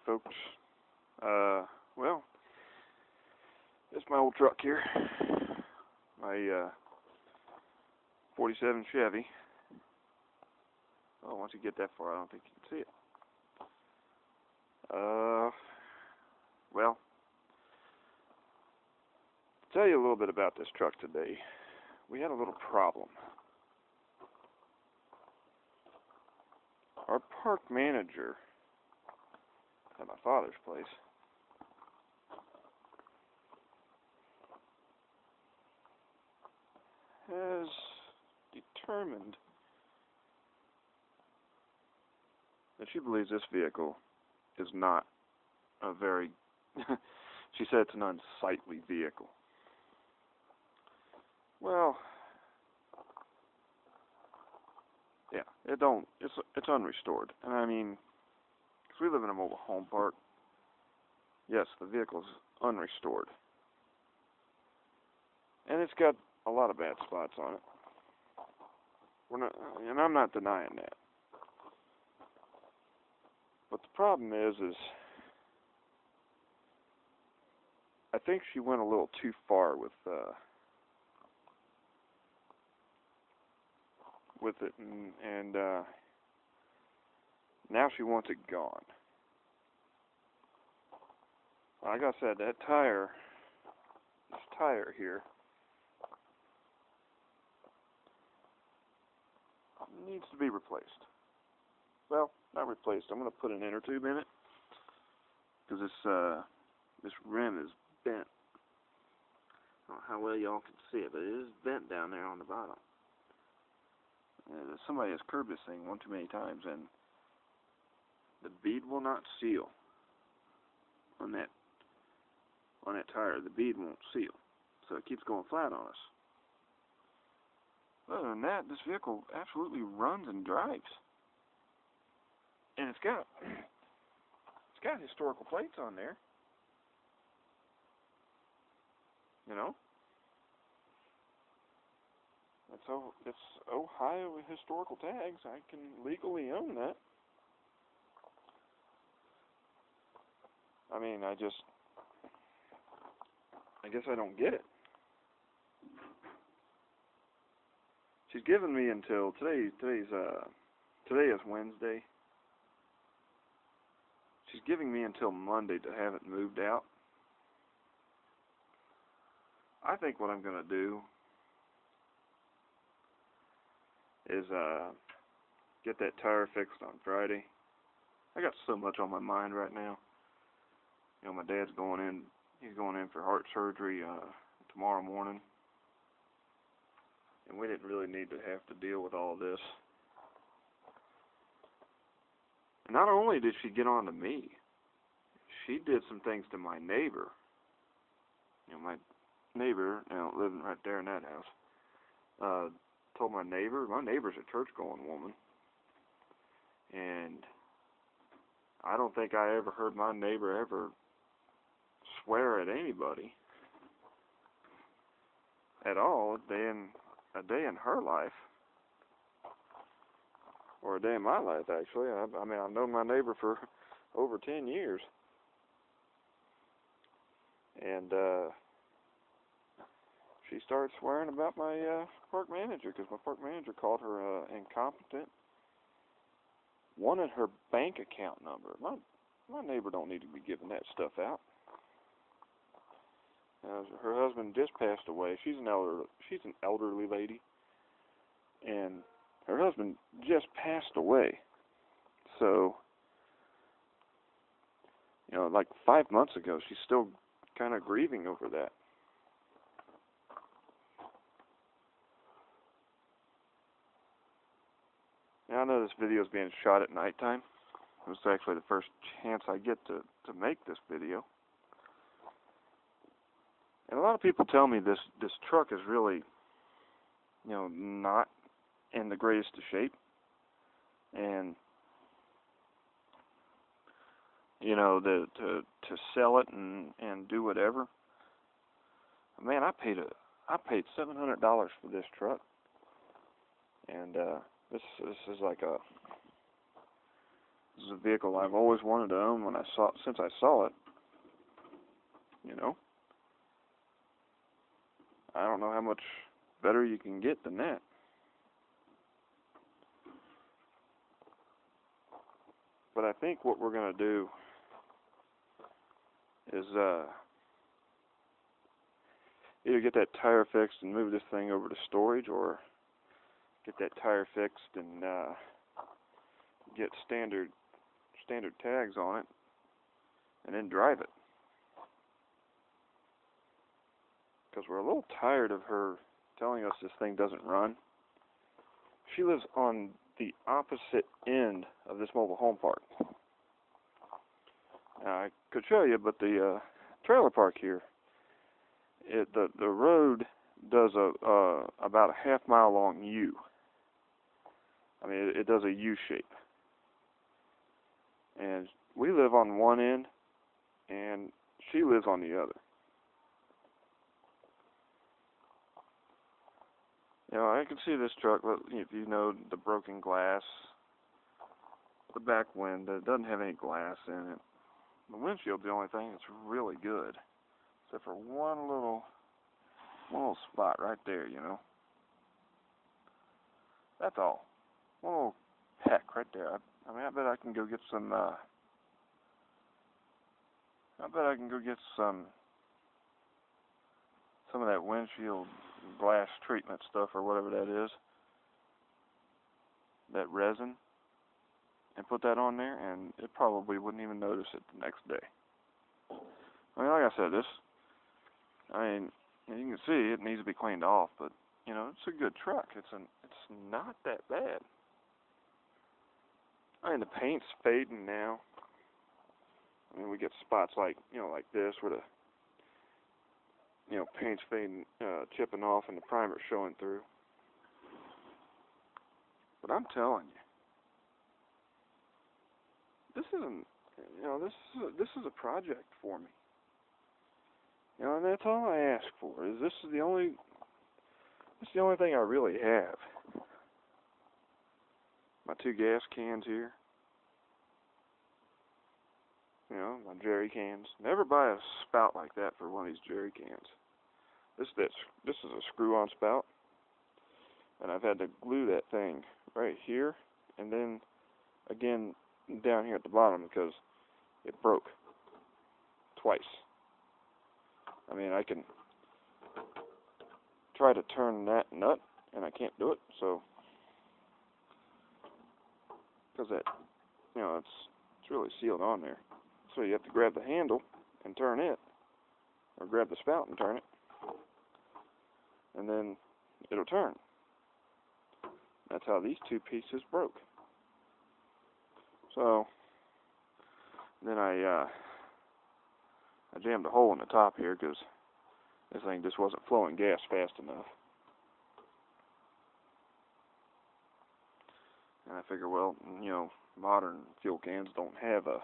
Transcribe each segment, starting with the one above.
folks. Well, it's my old truck here. My 47 Chevy. Oh, once you get that far, I don't think you can see it. Well, to tell you a little bit about this truck today, we had a little problem. Our park manager at my father's place has determined that she believes this vehicle is not a very, she said it's an unsightly vehicle. Well, yeah, it's unrestored. And I mean, because we live in a mobile home park, yes, the vehicle's unrestored. And it's got a lot of bad spots on it. And I'm not denying that. But the problem is I think she went a little too far with it, and now she wants it gone. Like I said, this tire here, needs to be replaced. Well, not replaced. I'm going to put an inner tube in it because this rim is bent. I don't know how well y'all can see it, but it is bent down there on the bottom. And somebody has curbed this thing one too many times, and the bead will not seal on that tire. The bead won't seal, so it keeps going flat on us. Other than that, this vehicle absolutely runs and drives, and it's got historical plates on there. You know, it's Ohio historical tags. I can legally own that. I mean, I guess I don't get it. She's given me until today is Wednesday. She's giving me until Monday to have it moved out. I think what I'm going to do is get that tire fixed on Friday. I got so much on my mind right now. You know, my dad's going in. He's going in for heart surgery tomorrow morning. And we didn't really need to have to deal with all this. And not only did she get on to me, she did some things to my neighbor. You know, my neighbor, living right there in that house, told my neighbor's a church-going woman. And I don't think I ever heard my neighbor ever swear at anybody at all a day in her life, or a day in my life, actually. I mean, I've known my neighbor for over 10 years, and she started swearing about my park manager, because my park manager called her incompetent, wanted her bank account number. My neighbor don't need to be giving that stuff out. Her husband just passed away. She's an elderly lady, and her husband just passed away. So, you know, like 5 months ago, she's still kind of grieving over that. Now, I know this video is being shot at nighttime. It was actually the first chance I get to make this video. And a lot of people tell me this truck is really, you know, not in the greatest of shape. And, you know, to sell it and do whatever. Man, I paid $700 for this truck. And this is like This is a vehicle I've always wanted to own since I saw it. You know, I don't know how much better you can get than that. But I think what we're going to do is either get that tire fixed and move this thing over to storage, or get that tire fixed and get standard tags on it, and then drive it. Because we're a little tired of her telling us this thing doesn't run. She lives on the opposite end of this mobile home park. Now, I could show you, but the trailer park here, the road does about a half-mile long U. I mean, it does a U shape. And we live on one end, and she lives on the other. You know, I can see this truck, if you know the broken glass, the back window, it doesn't have any glass in it. The windshield's the only thing that's really good, except for one little spot right there, you know. That's all. One little peck right there. I mean, I bet I can go get some, some of that windshield glass treatment stuff or whatever that is, that resin, and put that on there, and it probably wouldn't even notice it the next day. I mean, like I said, you can see it needs to be cleaned off, but you know, it's a good truck. It's not that bad. I mean, the paint's fading now. I mean, we get spots like this where the paint's fading, chipping off, and the primer's showing through. But I'm telling you, this is a project for me. You know, and that's all I ask for. This is the only thing I really have. My 2 gas cans here. You know, my jerry cans. Never buy a spout like that for one of these jerry cans. This is a screw-on spout, and I've had to glue that thing right here, and then again down here at the bottom because it broke twice. I mean, I can try to turn that nut, and I can't do it. So, because it's really sealed on there. So you have to grab the handle and turn it, or grab the spout and turn it, and then it'll turn. That's how these 2 pieces broke. So then I jammed a hole in the top here because this thing just wasn't flowing gas fast enough. And I figure, well, you know, modern fuel cans don't have a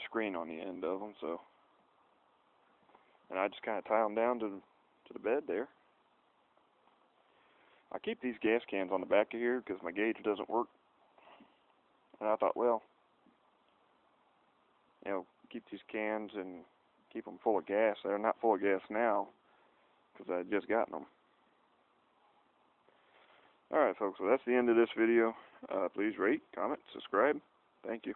screen on the end of them, so, and I just kind of tie them down to the bed there. I keep these gas cans on the back of here because my gauge doesn't work, and I thought, well, you know, keep these cans and keep them full of gas. They're not full of gas now because I had just gotten them. Alright folks, so that's the end of this video. Please rate, comment, subscribe. Thank you.